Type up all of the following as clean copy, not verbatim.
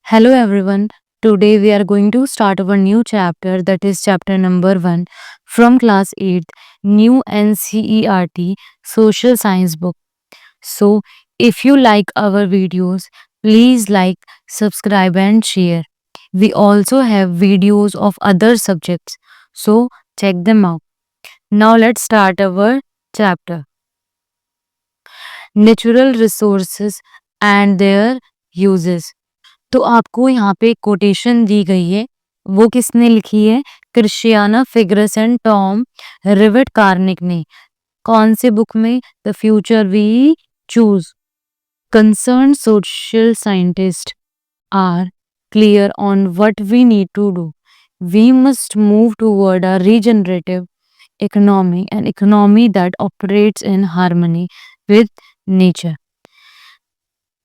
Hello everyone. Today we are going to start our new chapter, that is chapter number 1 from class 8th, new NCERT social science book. So, if you like our videos, please like, subscribe and share. We also have videos of other subjects. So, check them out. Now let's start our chapter. Natural resources and their uses. तो आपको यहाँ पे एक quotation दी गई है। वो किसने लिखी है? Christiana Figueres and Tom Rivett Carnac ने। कौन से बुक में? The future we choose. Concern social scientist are clear on what we need to do. We must move toward a regenerative economy, an economy that operates in harmony with nature.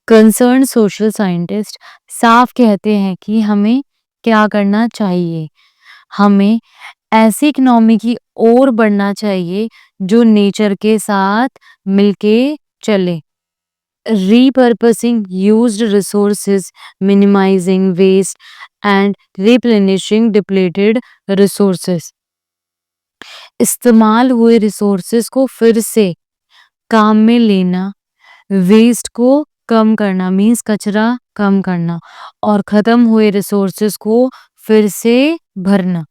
Concern social scientist साफ कहते हैं कि हमें क्या करना चाहिए। हमें ऐसी इकोनॉमी की ओर बढ़ना चाहिए जो नेचर के साथ मिलके चले। Repurposing used resources, minimising waste and replenishing depleted resources. इस्तेमाल हुए रिसोर्सेज को फिर से काम में लेना, वेस्ट को कम करना मीन्स कचरा कम करना, और खत्म हुए रिसोर्सेज को फिर से भरना।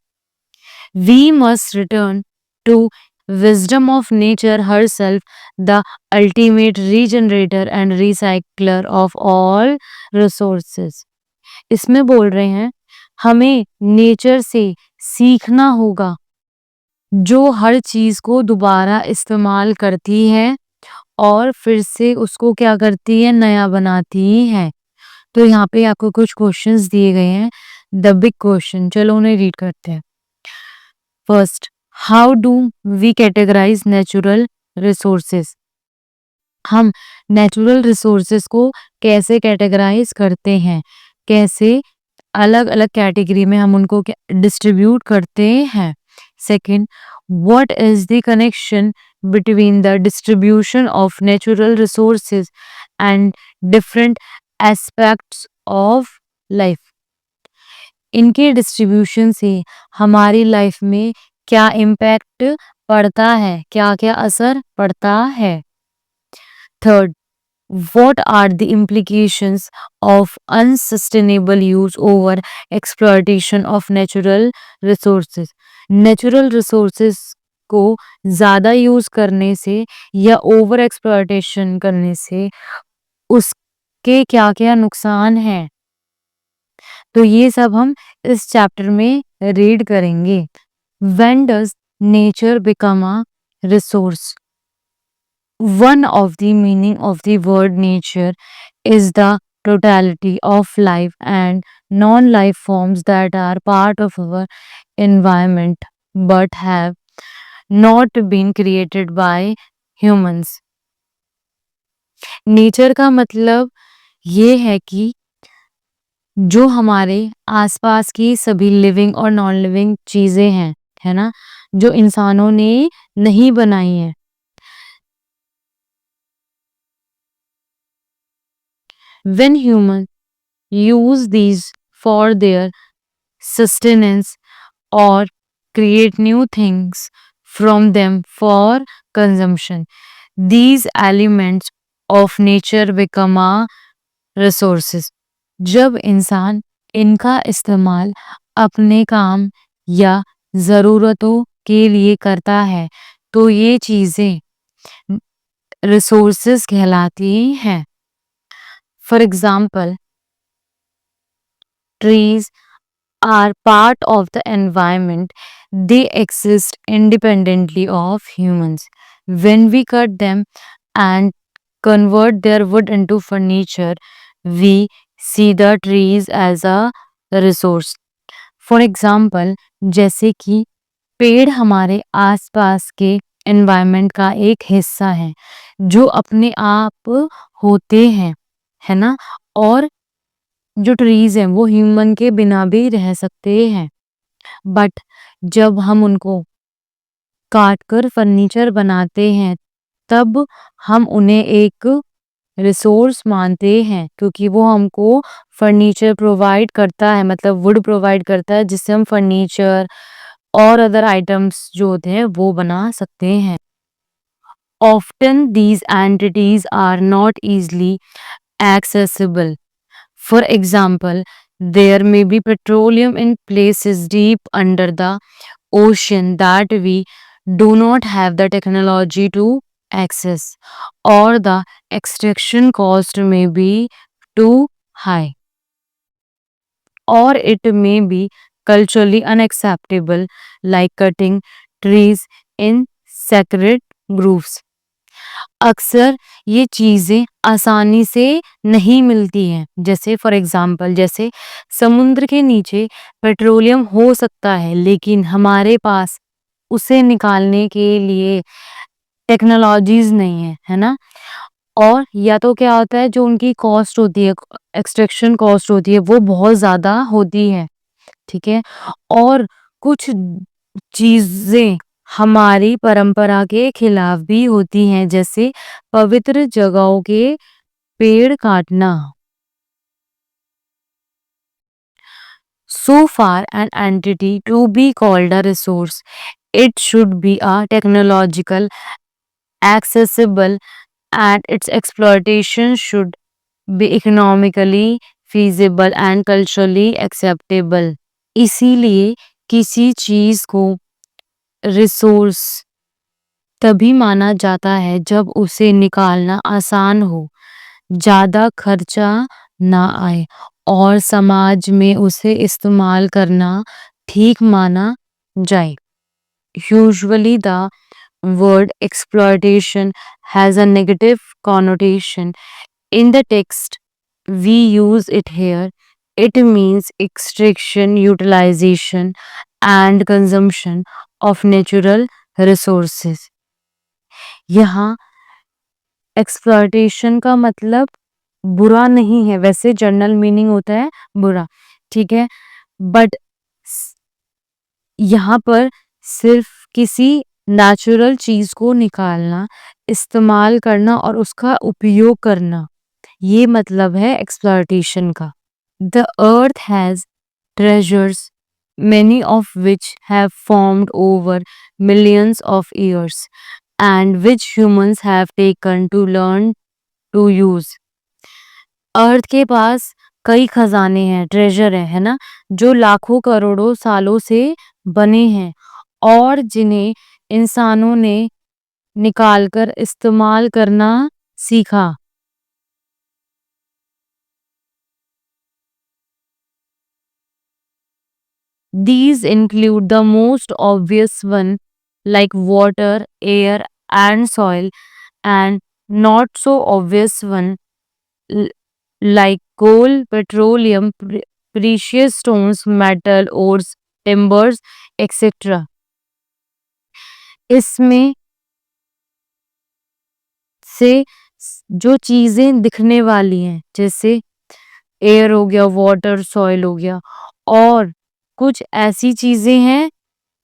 We must return to wisdom of nature herself, the ultimate regenerator and recycler of all resources. इसमें बोल रहे हैं हमें नेचर से सीखना होगा जो हर चीज को दोबारा इस्तेमाल करती है और फिर से उसको क्या करती है? नया बनाती है। तो यहाँ पे आपको कुछ क्वेश्चंस दिए गए हैं। द बिग क्वेश्चन, चलो उन्हें रीड करते हैं। First, how do we categorise natural resources? हम नेचुरल रिसोर्सेज को कैसे कैटेगराइज करते हैं? कैसे अलग अलग कैटेगरी में हम उनको डिस्ट्रीब्यूट करते हैं? Second, what is the connection between the distribution of natural resources and different aspects of life? इनके डिस्ट्रीब्यूशन से हमारी लाइफ में क्या इम्पैक्ट पड़ता है? क्या क्या असर पड़ता है? Third, what are the implications of unsustainable use over exploitation of natural resources? Natural resources को ज़्यादा यूज़ करने से या ओवर एक्सप्लॉयटेशन करने से उसके क्या-क्या नुकसान हैं? तो ये सब हम इस चैप्टर में रीड करेंगे। When does nature become a resource? One of the meaning of the word nature is the totality of life and non-life forms that are part of our environment but have not been created by humans. Nature का मतलब ये है कि जो हमारे आसपास की सभी लिविंग और नॉन लिविंग चीजें हैं, है ना, जो इंसानों ने नहीं बनाई हैं। When humans use these for their sustenance or create new things from them for consumption, these elements of nature become a resources. जब इंसान इनका इस्तेमाल अपने काम या ज़रूरतों के लिए करता है तो ये चीज़ें रिसोर्सेज कहलाती हैं। For example, trees are part of the environment. They exist independently of humans. When we cut them and convert their wood into furniture, we see the trees as a resource. For example, जैसे कि पेड़ हमारे आसपास के environment का एक हिस्सा है जो अपने आप होते हैं, है ना, और जो ट्रीज हैं वो ह्यूमन के बिना भी रह सकते हैं। बट जब हम उनको काट कर फर्नीचर बनाते हैं तब हम उन्हें एक रिसोर्स मानते हैं क्योंकि वो हमको फर्नीचर प्रोवाइड करता है, मतलब वुड प्रोवाइड करता है जिससे हम फर्नीचर और अदर आइटम्स जो होते हैं वो बना सकते हैं। Often these entities are not easily accessible. For example, there may be petroleum in places deep under the ocean that we do not have the technology to access, or the extraction cost may be too high, or it may be culturally unacceptable, like cutting trees in sacred groves. अक्सर ये चीज़ें आसानी से नहीं मिलती हैं। जैसे for example जैसे समुद्र के नीचे पेट्रोलियम हो सकता है, लेकिन हमारे पास उसे निकालने के लिए टेक्नोलॉजीज़ नहीं है, है ना? और या तो क्या होता है जो उनकी कॉस्ट होती है, एक्सट्रैक्शन कॉस्ट होती है वो बहुत ज़्यादा होती है, ठीक है? और कुछ चीज़ें हमारी परंपरा के खिलाफ भी होती हैं, जैसे पवित्र जगहों के पेड़ काटना। So far an entity to be called a resource, it should be a technological, accessible, and its exploitation should be economically feasible and culturally acceptable. इसीलिए किसी चीज़ को रिसोर्स तभी माना जाता है जब उसे निकालना आसान हो, ज़्यादा खर्चा ना आए और समाज में उसे इस्तेमाल करना ठीक माना जाए। Usually the word exploitation has a negative connotation. In the text we use it here, it means extraction, utilization and consumption of natural resources. यहाँ एक्सप्लॉयटेशन का मतलब बुरा नहीं है, वैसे जनरल मीनिंग होता है बुरा, ठीक है? बट यहाँ पर सिर्फ किसी नेचुरल चीज़ को निकालना, इस्तेमाल करना और उसका उपयोग करना, ये मतलब है एक्सप्लॉयटेशन का। The earth has treasures, many of which have formed over millions of years and which humans have taken to learn to use. अर्थ के पास कई खजाने हैं, ट्रेजर है ना? जो लाखों करोड़ों सालों से बने हैं और जिन्हें इंसानों ने निकालकर इस्तेमाल करना सीखा। These include the most obvious one like water, air and soil, and not so obvious one l- like coal, petroleum, precious stones, metal, ores, timbers, etc. इसमें से जो चीजें दिखने वाली हैं जैसे एयर हो गया, वाटर, सॉइल हो गया, और कुछ ऐसी चीजें हैं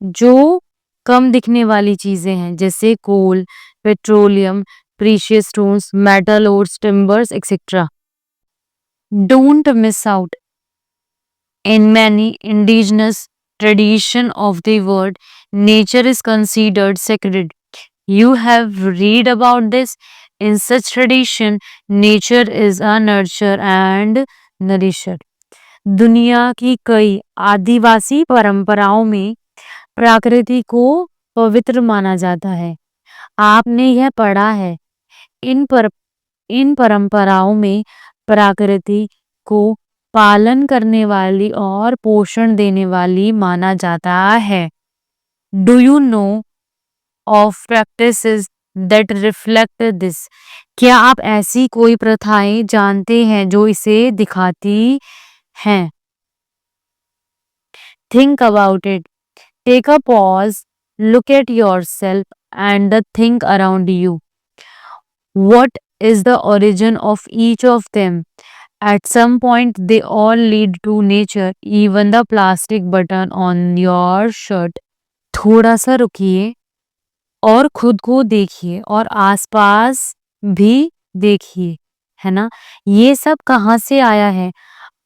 जो कम दिखने वाली चीजें हैं जैसे coal, petroleum, precious stones, metal ores, timbers etcetera. Don't miss out in many indigenous tradition of the world, nature is considered sacred. You have read about this. In such tradition, nature is a nurturer and nourisher. दुनिया की कई आदिवासी परंपराओं में प्रकृति को पवित्र माना जाता है। आपने यह पढ़ा है। इन पर इन परंपराओं में प्रकृति को पालन करने वाली और पोषण देने वाली माना जाता है। Do you know of practices that reflect this? क्या आप ऐसी कोई प्रथाएं जानते हैं जो इसे दिखाती हैं? Think about it. Take a pause, look at yourself and the thing around you. What is the origin of each of them? At some point, they all lead to nature, even the plastic button on your shirt. थोड़ा सा रुकिए और खुद को देखिए और आसपास भी देखिए। है ना? ये सब कहाँ से आया है?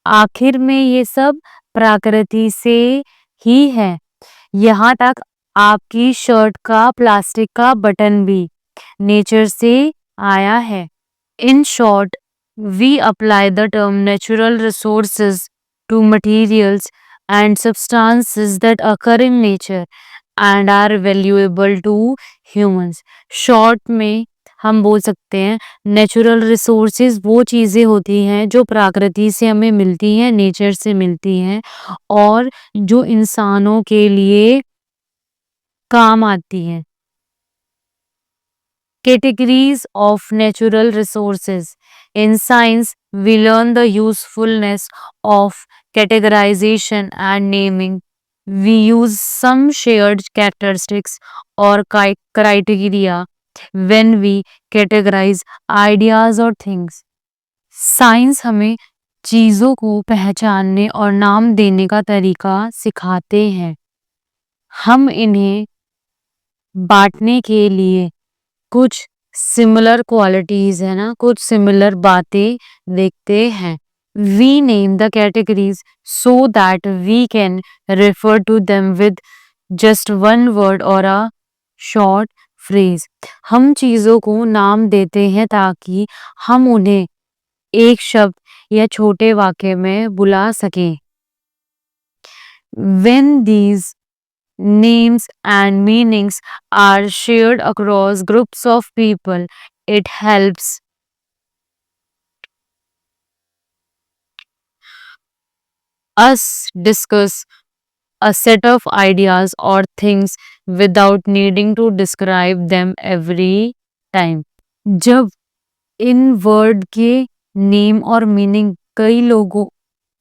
आखिर में ये सब प्रकृति से ही है। यहाँ तक आपकी शर्ट का प्लास्टिक का बटन भी नेचर से आया है। In short, we apply the term natural resources to materials and substances that occur in nature and are valuable to humans. Short में हम बोल सकते हैं नेचुरल रिसोर्सेज वो चीज़ें होती हैं जो प्रकृति से हमें मिलती हैं, नेचर से मिलती हैं और जो इंसानों के लिए काम आती हैं। Categories of natural resources. In science, we learn the usefulness of categorization and naming. We use some shared characteristics or criteria when we categorize ideas or things. Science हमें चीज़ों को पहचानने और नाम देने का तरीका सिखाते हैं। हम इन्हें बांटने के लिए कुछ सिमिलर क्वालिटीज है ना, कुछ सिमिलर बातें देखते हैं। We name the categories so that we can refer to them with just one word और अ शॉर्ट फ्रेज। हम चीज़ों को नाम देते हैं ताकि हम उन्हें एक शब्द या छोटे वाक्य में बुला सकें। When these names and meanings are shared across groups of people, it helps us discuss a set of ideas or things without needing to describe them every time. जब इन वर्ड के नेम और मीनिंग कई लोगों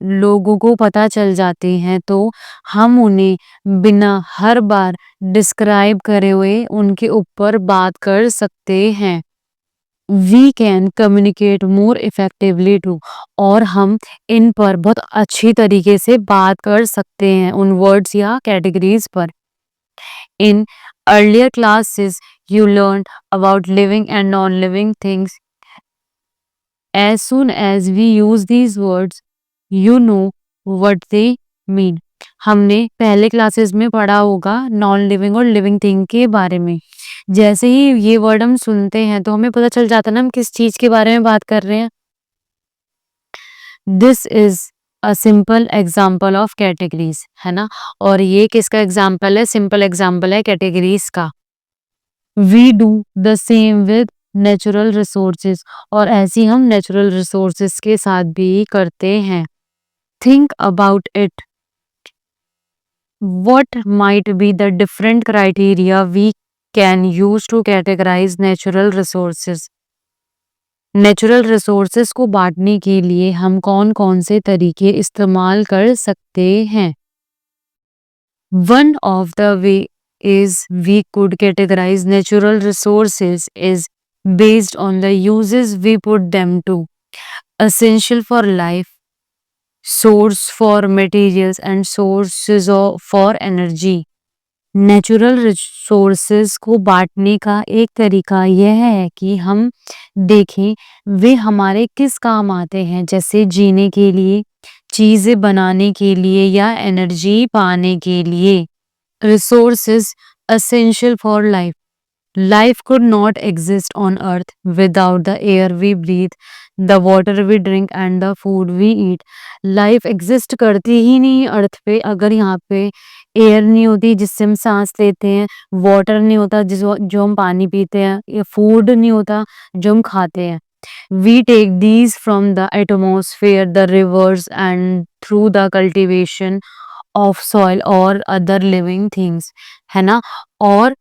लोगों को पता चल जाते हैं तो हम उन्हें बिना हर बार डिस्क्राइब करे हुए उनके ऊपर बात कर सकते हैं। We can communicate more effectively too और हम इन पर बहुत अच्छी तरीके से बात कर सकते हैं उन वर्ड्स या कैटेगरीज पर। In earlier classes you learned about living and non-living things. As soon as we use these words, you know what they mean. हमने पहले क्लासेस में पढ़ा होगा नॉन लिविंग और लिविंग थिंग के बारे में। जैसे ही ये वर्ड हम सुनते हैं तो हमें पता चल जाता है ना हम किस चीज के बारे में बात कर रहे हैं। This is a simple example of categories, है ना। और ये किसका एग्जाम्पल है? सिंपल एग्जाम्पल है कैटेगरीज का। We do the same with natural resources और ऐसे ही हम नेचुरल रिसोर्सेज के साथ भी करते हैं। Think about it, what might be the different criteria we can use to categorize natural resources? Natural resources को बांटने के लिए हम कौन कौन से तरीके इस्तेमाल कर सकते हैं? One of the ways we could categorize natural resources is based on the uses we put them to. Essential for life, source for materials and sources for energy. Natural resources को बांटने का एक तरीका यह है कि हम देखें वे हमारे किस काम आते हैं, जैसे जीने के लिए, चीजें बनाने के लिए या एनर्जी पाने के लिए। Resources essential for life. Life could not exist on earth without the air we breathe, the water we drink and the food we eat. Life exist करती ही नहीं अर्थ पे अगर यहाँ पे एयर नहीं होती जिससे हम सांस लेते हैं, वाटर नहीं होता जो हम पानी पीते हैं, या फूड नहीं होता जो हम खाते हैं। We take these from the atmosphere, the rivers and through the cultivation of soil or other living things, है ना। और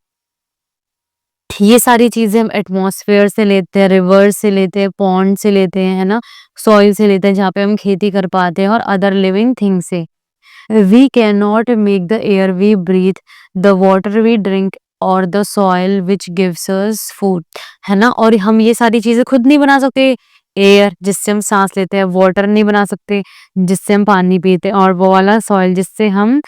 ये सारी चीजें हम एटमॉस्फेयर से लेते हैं, रिवर से लेते हैं, पॉन्ड से लेते हैं, है ना, सॉइल से लेते हैं जहाँ पे हम खेती कर पाते हैं और अदर लिविंग थिंग से। We can not make the air we breathe, the water we drink और the soil which gives us food, है ना। और हम ये सारी चीजें खुद नहीं बना सकते। एयर जिससे हम सांस लेते हैं, वाटर नहीं बना सकते जिससे हम पानी पीते हैं, और वो वाला सॉइल जिससे हम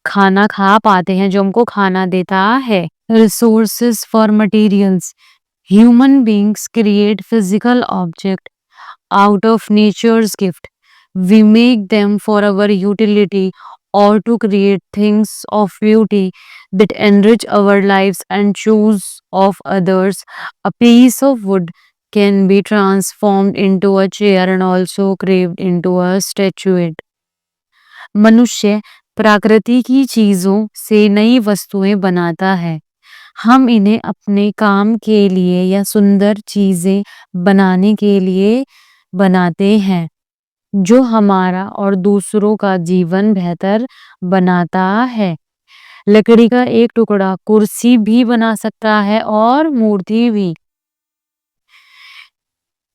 खाना खा पाते हैं जो हमको खाना देता है। Resources for materials. Human beings create physical object out of nature's gift. We make them for our utility or to create things of beauty that enrich our lives and choose of others. A piece of wood can be transformed into a chair and also carved into a statuette. मनुष्य प्रकृति की चीजों से नई वस्तुएं बनाता है। हम इन्हें अपने काम के लिए या सुंदर चीजें बनाने के लिए बनाते हैं, जो हमारा और दूसरों का जीवन बेहतर बनाता है। लकड़ी का एक टुकड़ा कुर्सी भी बना सकता है और मूर्ति भी।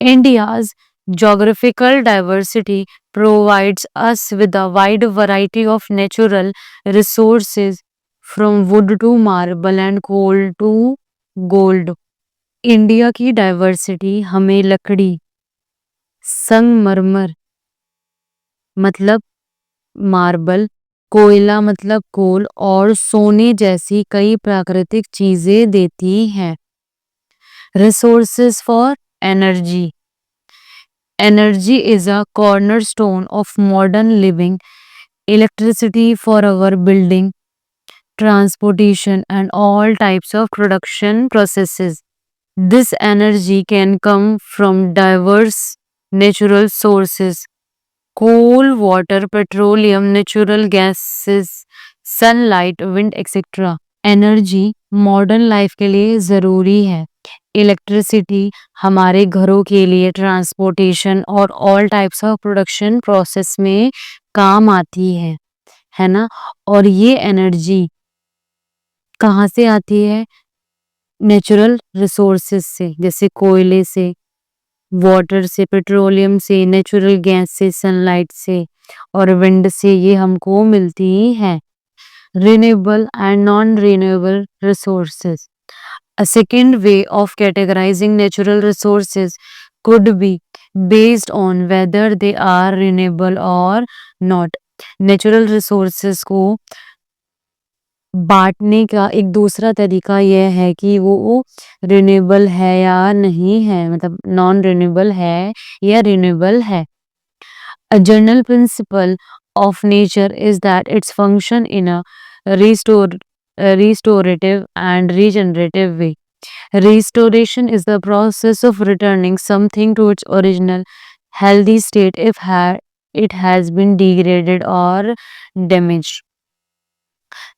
India's geographical diversity provides us with a wide variety of natural resources from wood to marble and coal to gold. India की डाइवर्सिटी हमें लकड़ी, संगमरमर मतलब मार्बल, कोयला मतलब कोल और सोने जैसी कई प्राकृतिक चीजें देती हैं। Resources for energy. Energy is a cornerstone of modern living. Electricity for our building, transportation, and all types of production processes. This energy can come from diverse natural sources: coal, water, petroleum, natural gases, sunlight, wind, etc. Energy modern life के लिए ज़रूरी है। Electricity हमारे घरों के लिए, transportation और all types of production process में काम आती है ना? और ये एनर्जी कहाँ से आती है? नेचुरल रिसोर्सेज से, जैसे कोयले से, वाटर से, पेट्रोलियम से, नेचुरल गैस से, सनलाइट से और विंड से ये हमको मिलती है। Renewable and non-renewable resources. A second way of categorizing natural resources could be based on whether they are renewable or not. Natural resources को बांटने का एक दूसरा तरीका यह है कि वो रिन्यूएबल है या नहीं है, मतलब नॉन रिन्यूएबल है या रिन्यूएबल है। A general principle of nature is that its function in a restorative and regenerative way. Restoration is the process of returning something to its original healthy state if it has been degraded or damaged.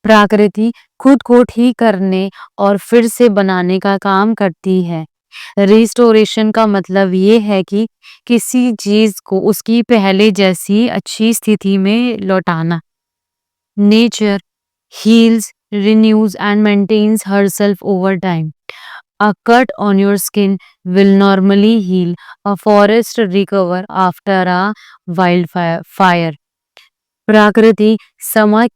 प्रकृति खुद को ठीक करने और फिर से बनाने का काम करती है। रिस्टोरेशन का मतलब ये है कि किसी चीज को उसकी पहले जैसी अच्छी स्थिति में लौटाना। Nature heals, renews, and maintains herself over time. A cut on your skin will normally heal. A forest recover after a wildfire. Fire. प्रकृति समय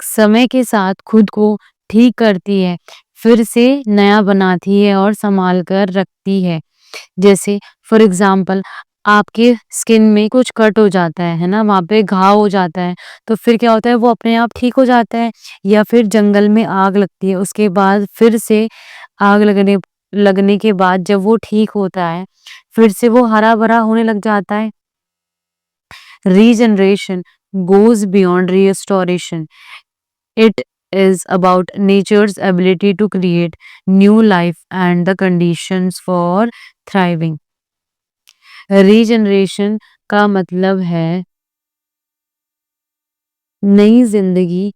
समय के साथ खुद को ठीक करती है, फिर से नया बनाती है और संभाल कर रखती है। जैसे फॉर एग्जाम्पल आपके स्किन में कुछ कट हो जाता है ना, वहाँ पे घाव हो जाता है, तो फिर क्या होता है वो अपने आप ठीक हो जाता है। या फिर जंगल में आग लगती है, उसके बाद फिर से आग लगने लगने के बाद जब वो ठीक होता है, फिर से वो हरा-भरा होने लग जाता है। Regeneration goes beyond restoration. It is about nature's ability to create new life and the conditions for thriving. Regeneration का मतलब है नई जिंदगी,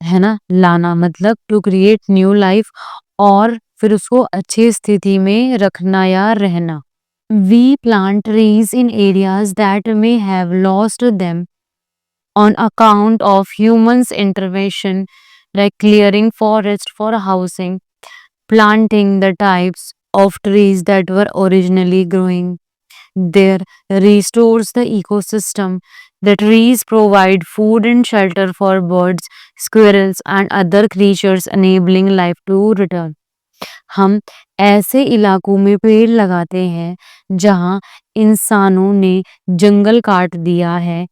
है ना, लाना, मतलब टू क्रिएट न्यू लाइफ और फिर उसको अच्छी स्थिति में रखना या रहना। We plant trees in areas that may have lost them on account of humans' intervention, like clearing forest for housing, planting the types of trees that were originally growing there restores the ecosystem. The trees provide food and shelter for birds, squirrels, and other creatures, enabling life to return. हम ऐसे इलाकों में पेड़ लगाते हैं जहाँ इंसानों ने जंगल काट दिया है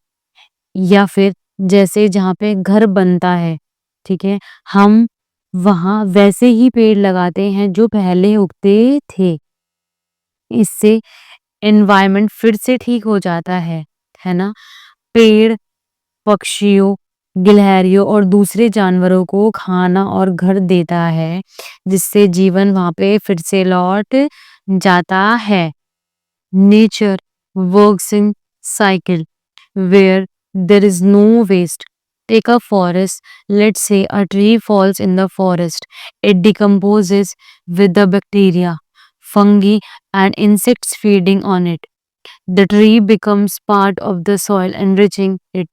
या फिर जैसे जहाँ पे घर बनता है, ठीक है, हम वहाँ वैसे ही पेड़ लगाते हैं जो पहले उगते थे। इससे एनवायरनमेंट फिर से ठीक हो जाता है ना? पेड़, पक्षियों, गिलहरियों और दूसरे जानवरों को खाना और घर देता है, जिससे जीवन वहाँ पे फिर से लौट जाता है। Nature works in cycle where there is no waste. Take a forest. Let's say a tree falls in the forest. It decomposes with the bacteria, fungi, and insects feeding on it. The tree becomes part of the soil, enriching it.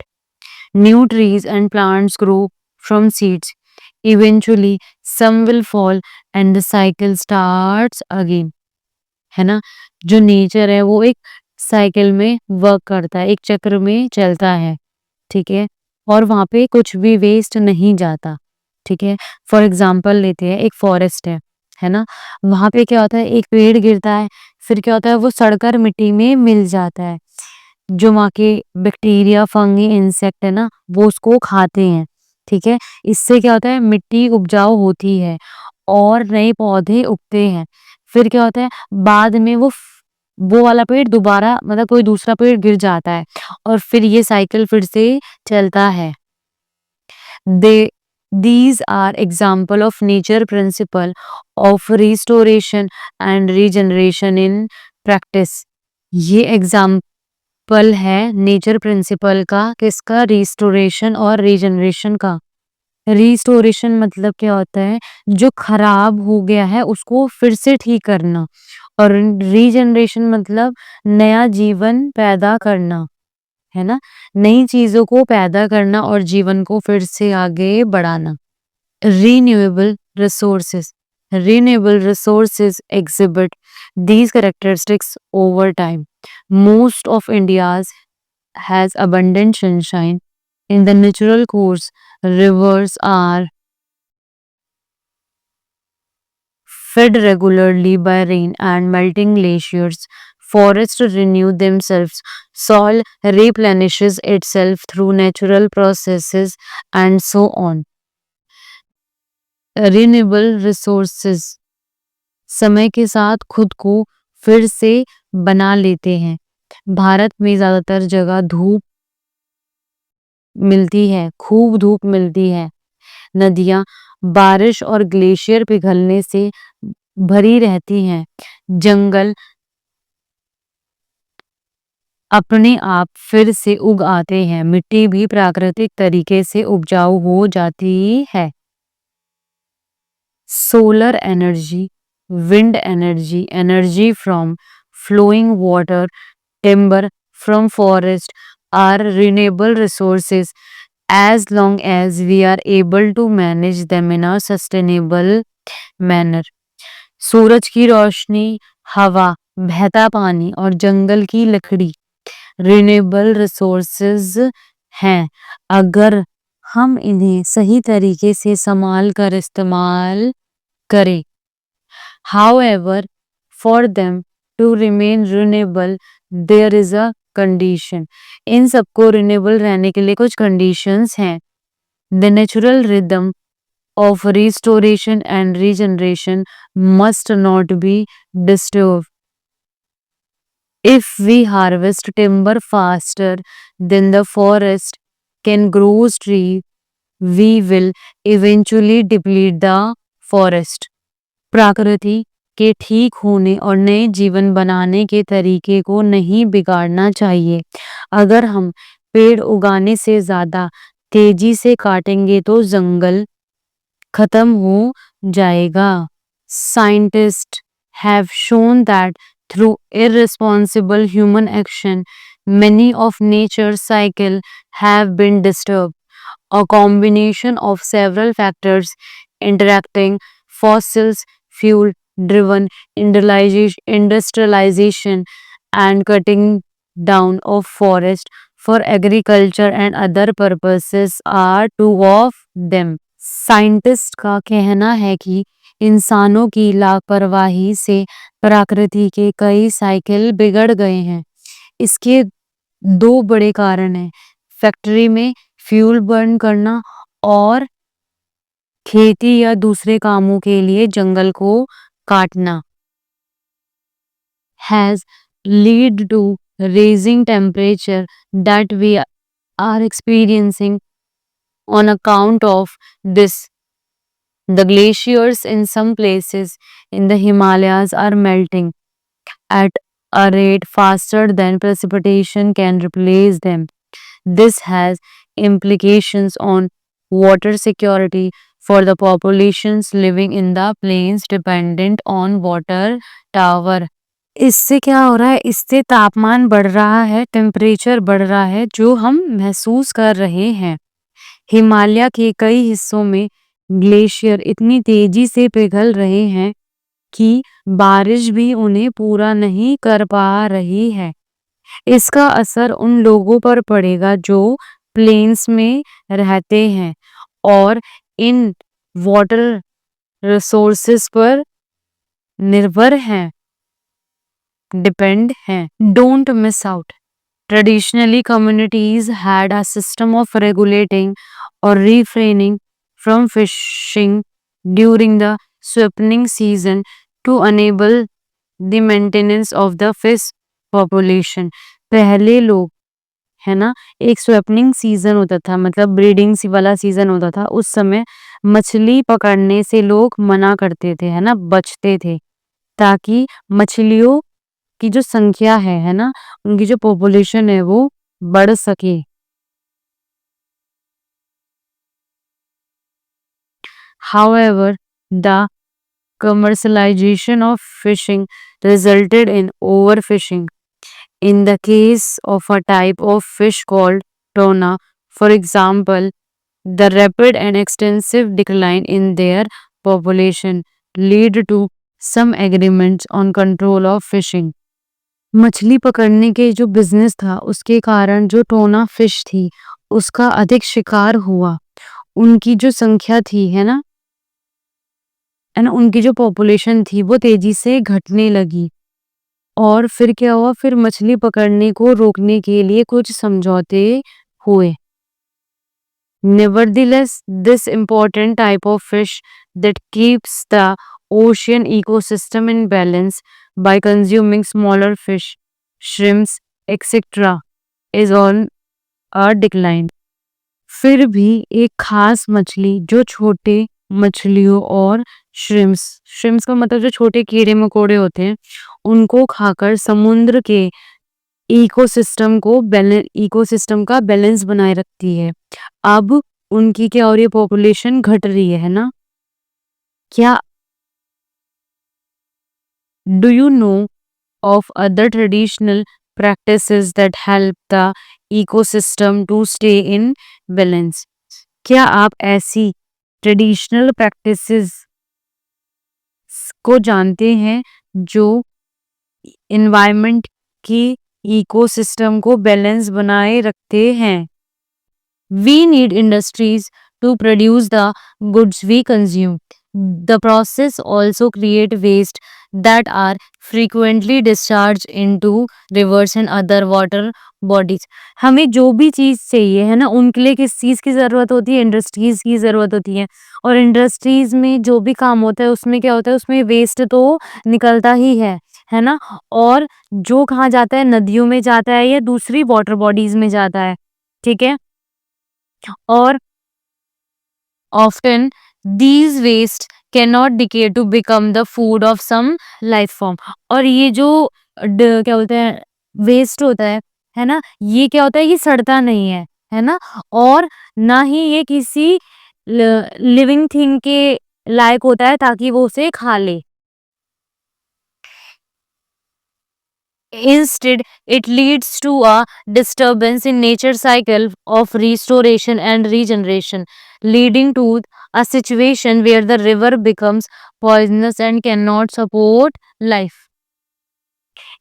New trees and plants grow from seeds. Eventually, some will fall and the cycle starts again. है ना? जो nature है वो एक cycle में work करता है, एक चक्र में चलता है, ठीक है? और वहाँ पे कुछ भी वेस्ट नहीं जाता, ठीक है? फॉर एग्ज़ाम्पल लेते हैं, एक फॉरेस्ट है ना? वहाँ पे क्या होता है, एक पेड़ गिरता है, फिर क्या होता है वो सड़कर मिट्टी में मिल जाता है। जो वहाँ के बैक्टीरिया, फंगी, इंसेक्ट है ना, वो उसको खाते हैं, ठीक है? इससे क्या होता है मिट्टी उपजाऊ होती है और नए पौधे उगते हैं। फिर क्या होता है बाद में वो वाला पेड़ दोबारा मतलब कोई दूसरा पेड़ गिर जाता है और फिर ये साइकिल फिर से चलता है। They these are example of nature principle of restoration and regeneration in practice। ये एग्जाम्पल है नेचर प्रिंसिपल का, किसका? रिस्टोरेशन और रीजनरेशन का। रिस्टोरेशन मतलब क्या होता है जो खराब हो गया है उसको फिर से ठीक करना, और रीजनरेशन मतलब नया जीवन पैदा करना, है ना? नई चीजों को पैदा करना और जीवन को फिर से आगे बढ़ाना। Renewable resources. Renewable resources exhibit these characteristics over time. Most of India's has abundant sunshine. In the natural course, rivers are fed regularly by rain and melting glaciers. Forests renew themselves. Soil replenishes itself through natural processes, and so on. Renewable resources समय के साथ खुद को फिर से बना लेते हैं। भारत में ज्यादातर जगह धूप मिलती है, खूब धूप मिलती है। नदियां बारिश और ग्लेशियर पिघलने से भरी रहती हैं। जंगल अपने आप फिर से उग आते हैं। मिट्टी भी प्राकृतिक तरीके से उपजाऊ हो जाती है। Solar energy, wind energy, energy from flowing water, timber from forest are renewable resources as long as we are able to manage them in a sustainable manner। सूरज की रोशनी, हवा, बहता पानी और जंगल की लकड़ी रिन्यूएबल रिसोर्सेज हैं अगर हम इन्हें सही तरीके से संभाल कर इस्तेमाल करें। However, for them to remain renewable, there is a condition। इन सबको रिन्यूएबल रहने के लिए कुछ कंडीशंस हैं। The natural rhythm of restoration and regeneration must not be disturbed। If we harvest timber faster than the forest can grow trees, we will eventually deplete the forest। प्रकृति के ठीक होने और नए जीवन बनाने के तरीके को नहीं बिगाड़ना चाहिए। अगर हम पेड़ उगाने से ज्यादा तेजी से काटेंगे तो जंगल खत्म हो जाएगा। Scientists have shown that through irresponsible human action, many of nature's cycles have been disturbed। A combination of several factors interacting, fossils, fuel driven industrialization, and cutting down of forest for agriculture and other purposes are two of them। Scientist का कहना है कि इंसानों की लापरवाही से प्रकृति के कई साइकिल बिगड़ गए हैं। इसके दो बड़े कारण हैं, फैक्ट्री में फ्यूल बर्न करना और खेती या दूसरे कामों के लिए जंगल को काटना। Has lead to raising temperature that we are experiencing on account of this. The glaciers in some places in the Himalayas are melting at a rate faster than precipitation can replace them. This has implications on water security for the populations living in the plains dependent on water tower. इससे क्या हो रहा है? इससे तापमान बढ़ रहा है, टेम्परेचर बढ़ रहा है, जो हम महसूस कर रहे हैं। हिमालय के कई हिस्सों में ग्लेशियर इतनी तेजी से पिघल रहे हैं कि बारिश भी उन्हें पूरा नहीं कर पा रही है। इसका असर उन लोगों पर पड़ेगा जो प्लेन्स में रहते हैं और इन वाटर रिसोर्सेस पर निर्भर हैं, डिपेंड हैं। Don't miss out. Traditionally, communities had a system of regulating or refraining from fishing during the swimming season to enable the maintenance of the fish population. पहले लोग, है ना, एक स्वेपनिंग सीजन होता था, मतलब ब्रीडिंग सी वाला सीजन होता था। उस समय मछली पकड़ने से लोग मना करते थे, है ना, बचते थे, ताकि मछलियों की जो संख्या है ना, उनकी जो पॉपुलेशन है वो बढ़ सके। However, the commercialization of fishing resulted in overfishing. In the case of a type of fish called tuna, for example, the rapid and extensive decline in their population lead to some agreements on control of fishing. मछली पकड़ने के जो business था उसके कारण जो टोना fish थी उसका अधिक शिकार हुआ। उनकी जो संख्या थी, है ना, उनकी जो पॉपुलेशन थी वो तेजी से घटने लगी। और फिर क्या हुआ? फिर मछली पकड़ने को रोकने के लिए कुछ समझौते हुए। Nevertheless, this important type of fish that keeps the ocean ecosystem in balance by consuming smaller fish, shrimps, etc. is on a decline. फिर भी एक खास मछली जो छोटे मछलियों और श्रिम्प्स का मतलब जो छोटे कीड़े मकोड़े होते हैं उनको खाकर समुद्र के इकोसिस्टम का बैलेंस बनाए रखती है। अब उनकी क्या हो रही है? पॉपुलेशन घट रही है ना। क्या do you know of other traditional practices that help the ecosystem to stay in balance? क्या आप ऐसी ट्रेडिशनल प्रैक्टिसेस को जानते हैं जो एनवायरनमेंट की इकोसिस्टम को बैलेंस बनाए रखते हैं? We need industries to produce the goods we consume. The process also create waste that are frequently discharged into rivers and other water bodies. हमें जो भी चीज चाहिए, है ना, उनके लिए किस चीज की जरूरत होती है? इंडस्ट्रीज की जरूरत होती है। और इंडस्ट्रीज में जो भी काम होता है उसमें क्या होता है? उसमें वेस्ट तो निकलता ही है ना। और जो कहाँ जाता है? नदियों में जाता है या दूसरी वाटर बॉडीज में जाता है। ठीक है। और often these waste cannot decay to become the food of some life form. और ये जो क्या बोलते हैं वेस्ट होता है ना, ये क्या होता है? ये सड़ता नहीं है ना, और ना ही ये किसी लिविंग थिंग के लायक होता है ताकि वो उसे खा ले। Instead, it leads to a disturbance in nature cycle of restoration and regeneration, leading to a situation where the river becomes poisonous and cannot support life.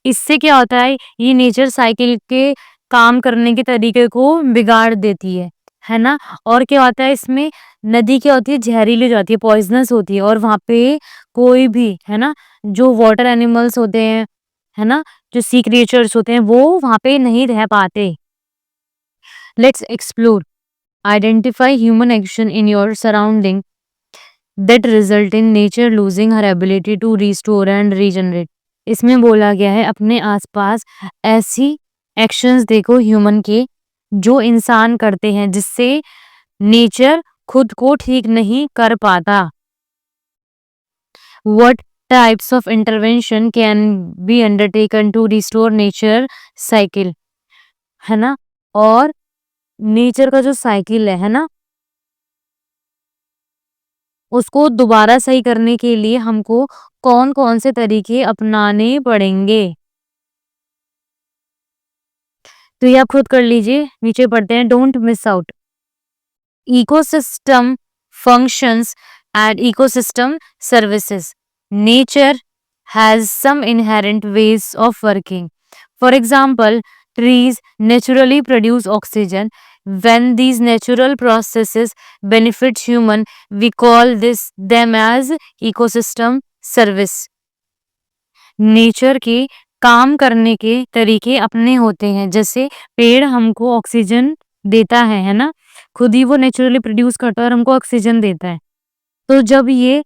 इससे क्या होता है? ये नेचर साइकिल के काम करने के तरीके को बिगाड़ देती है ना। और क्या होता है इसमें? नदी क्या होती है? जहरीली हो जाती है, पॉइजनस होती है, और वहां पे कोई भी, है ना, जो वाटर एनिमल्स होते हैं, है ना, जो सी क्रिएचर्स होते हैं, वो वहां पे नहीं रह पाते। Let's explore identify human action in your surrounding that result in nature losing her ability to restore and regenerate. इसमें बोला गया है अपने आसपास ऐसी एक्शंस देखो ह्यूमन के जो इंसान करते हैं जिससे नेचर खुद को ठीक नहीं कर पाता। What types of intervention can be undertaken to restore nature cycle, है ना? और नेचर का जो साइकिल है ना, उसको दोबारा सही करने के लिए हमको कौन-कौन से तरीके अपनाने पड़ेंगे? तो ये आप खुद कर लीजिए। नीचे पढ़ते हैं, don't miss out. Ecosystem functions and ecosystem services. Nature has some inherent ways of working. For example, trees naturally produce oxygen. When these natural processes benefit human, we call them as ecosystem service. Nature के काम करने के तरीके अपने होते हैं, जैसे पेड़ हमको ऑक्सीजन देता है ना? खुद ही वो नेचुरली प्रोड्यूस करता है और हमको ऑक्सीजन देता है। तो जब ये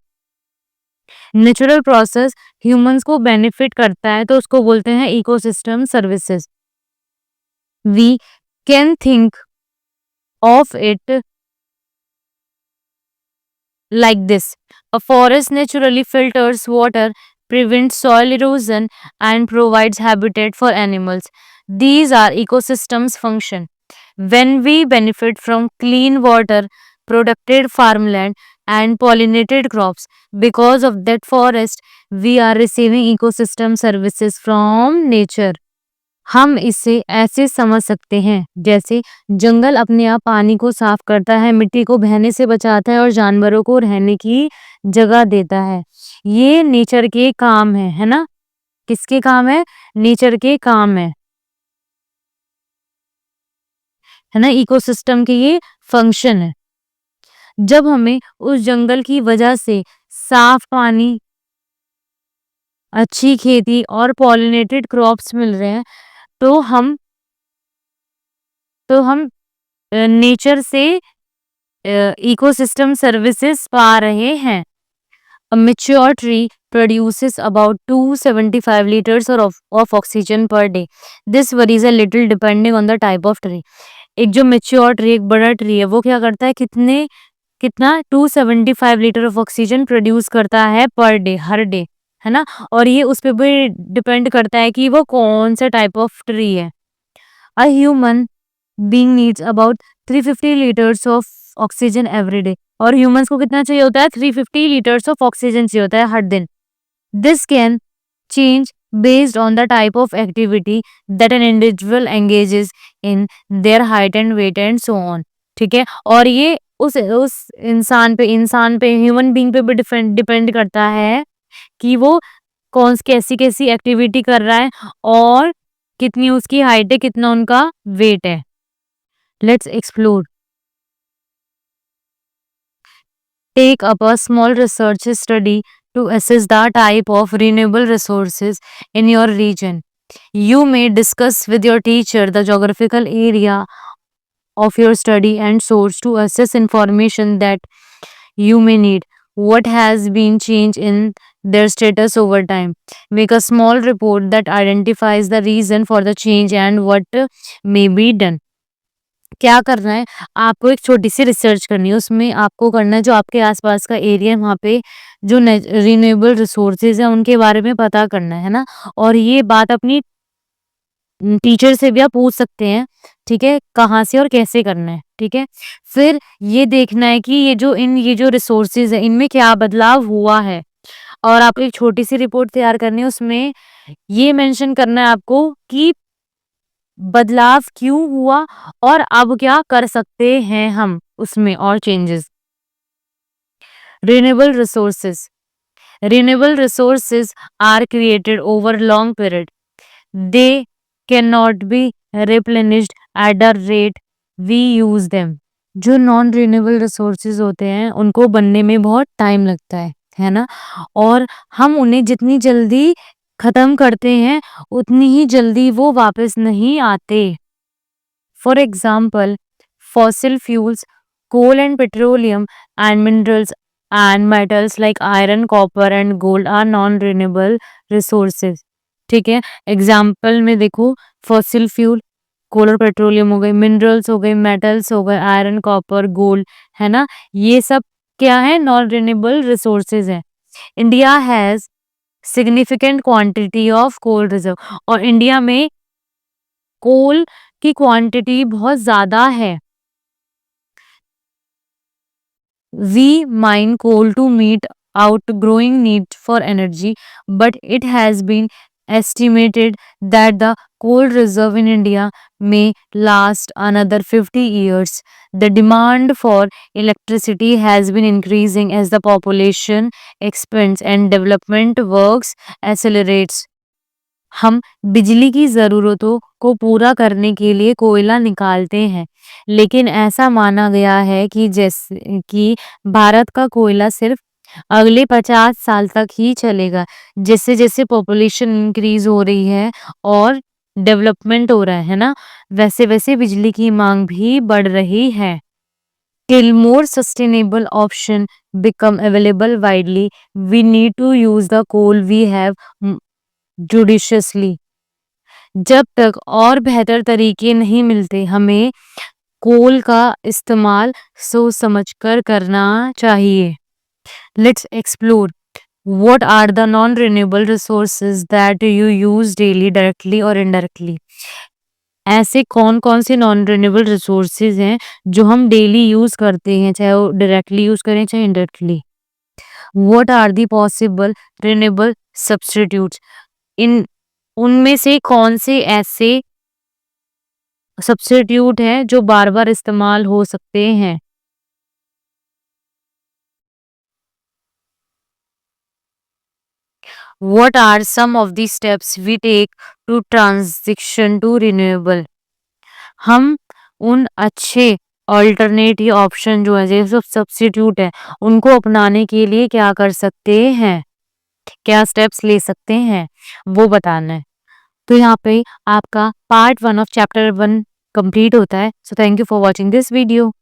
नेचुरल प्रोसेस ह्यूमंस को बेनिफिट करता है तो उसको बोलते हैं ecosystem services. We can think of it like this. A forest naturally filters water, prevents soil erosion, and provides habitat for animals. These are ecosystems function. When we benefit from clean water, protected farmland, and pollinated crops, because of that forest, we are receiving ecosystem services from nature. हम इसे ऐसे समझ सकते हैं जैसे जंगल अपने आप पानी को साफ करता है, मिट्टी को बहने से बचाता है और जानवरों को रहने की जगह देता है। ये नेचर के काम है ना? किसके काम है? नेचर के काम है ना? इकोसिस्टम के ये फंक्शन है। जब हमें उस जंगल की वजह से साफ पानी, अच्छी खेती और पॉलिनेटेड क्रॉप्स मिल रहे हैं, तो हम नेचर से इकोसिस्टम सर्विसेज पा रहे हैं। A mature tree produces about 275 liters of oxygen per day. This varies a little depending on the type of tree. एक जो मेच्योर ट्री, एक बड़ा ट्री है, वो क्या करता है, कितना 275 लीटर ऑफ ऑक्सीजन प्रोड्यूस करता है पर डे, हर डे, है ना? और ये उस पे भी डिपेंड करता है कि वो कौन सा टाइप ऑफ ट्री है। A human being needs about 350 liters of oxygen every day. और ह्यूमंस को कितना चाहिए होता है? 350 लीटर्स ऑफ ऑक्सीजन चाहिए होता है हर दिन। This can change based on the type of activity that an individual engages in, their height and weight and so on. ठीक है? और ये उस इंसान पे ह्यूमन बीइंग पे भी डिपेंड करता है कि वो कैसी एक्टिविटी कर रहा है और कितनी उसकी हाइट है, कितना उनका वेट है। Let's explore. Take up a small research study to assess the type of renewable resources in your region. You may discuss with your teacher the geographical area of your study and source to assess information that you may need. What has been changed in their status over time. Make a small report that identifies the reason for the change and what may be done. क्या करना है, आपको एक छोटी-सी research करनी है, उसमें आपको करना है जो आपके आस-पास का एरिया है वहाँ पे जो रिन्यूएबल रिसोर्सेज़ हैं उनके बारे में पता करना है ना? और ये बात अपनी टीचर से भी आप पूछ सकते हैं, ठीक है? कहाँ से और कैसे करना है, ठीक है? फिर ये देखना है कि ये जो रिसोर्सेज़ हैं इनमें क्या बदलाव हुआ है और आपको एक छोटी-सी रिपोर्ट तैयार करनी है, उसमें ये मेंशन करना है आपको कि बदलाव क्यों हुआ और अब क्या कर सकते हैं हम उसमें और changes. Renewable resources. Renewable resources are created over long period. They cannot be replenished at the rate we use them. जो नॉन रिन्यूएबल रिसोर्सेज होते हैं उनको बनने में बहुत टाइम लगता है ना? और हम उन्हें जितनी जल्दी खत्म करते हैं उतनी ही जल्दी वो वापस नहीं आते। For example, fossil fuels, coal and petroleum, and minerals and metals like iron, copper, and gold are non-renewable resources. ठीक है। एग्जाम्पल में देखो, फॉसिल फ्यूल, कोल और पेट्रोलियम हो गए, मिनरल्स हो गए, मेटल्स हो गए, आयरन, कॉपर, गोल्ड, है ना? ये सब क्या है? नॉन रिन्यूएबल रिसोर्सेज है। India has significant quantity of coal reserve, और इंडिया में कोल की क्वांटिटी बहुत ज्यादा है। We mine coal to meet outgrowing need for energy, but it has been estimated that the coal reserve in India may last another 50 years. The demand for electricity has been increasing as the population expands and development works accelerates. हम बिजली की ज़रूरतों को पूरा करने के लिए कोयला निकालते हैं, लेकिन ऐसा माना गया है कि जैसे कि भारत का कोयला सिर्फ अगले 50 साल तक ही चलेगा। जैसे-जैसे पॉपुलेशन इंक्रीज़ हो रही है और डेवलपमेंट हो रहा है ना? वैसे-वैसे बिजली की माँग भी बढ़ रही है। Till more sustainable option become available widely, we need to use the coal we have judiciously. जब तक और बेहतर तरीके नहीं मिलते, हमें कोल का इस्तेमाल सोच समझकर करना चाहिए। Let's explore what are the non-renewable resources that you use daily directly or indirectly. ऐसे कौन-कौन से नॉन रिन्यूएबल रिसोर्सेज हैं जो हम डेली यूज़ करते हैं, चाहे वो डायरेक्टली यूज़ करें चाहे indirectly. What are the possible renewable substitutes? इन उनमें से कौन से ऐसे सब्स्टिट्यूट हैं जो बार-बार इस्तेमाल हो सकते हैं? What are some of the steps we take to transition to renewable? हम उन अच्छे अल्टरनेट या ऑप्शन जो है जैसे सब्स्टिट्यूट है, उनको अपनाने के लिए क्या कर सकते हैं? क्या स्टेप्स ले सकते हैं? वो बताना है। तो यहाँ पे आपका पार्ट 1 ऑफ चैप्टर 1 कंप्लीट होता है। So thank you for watching this video.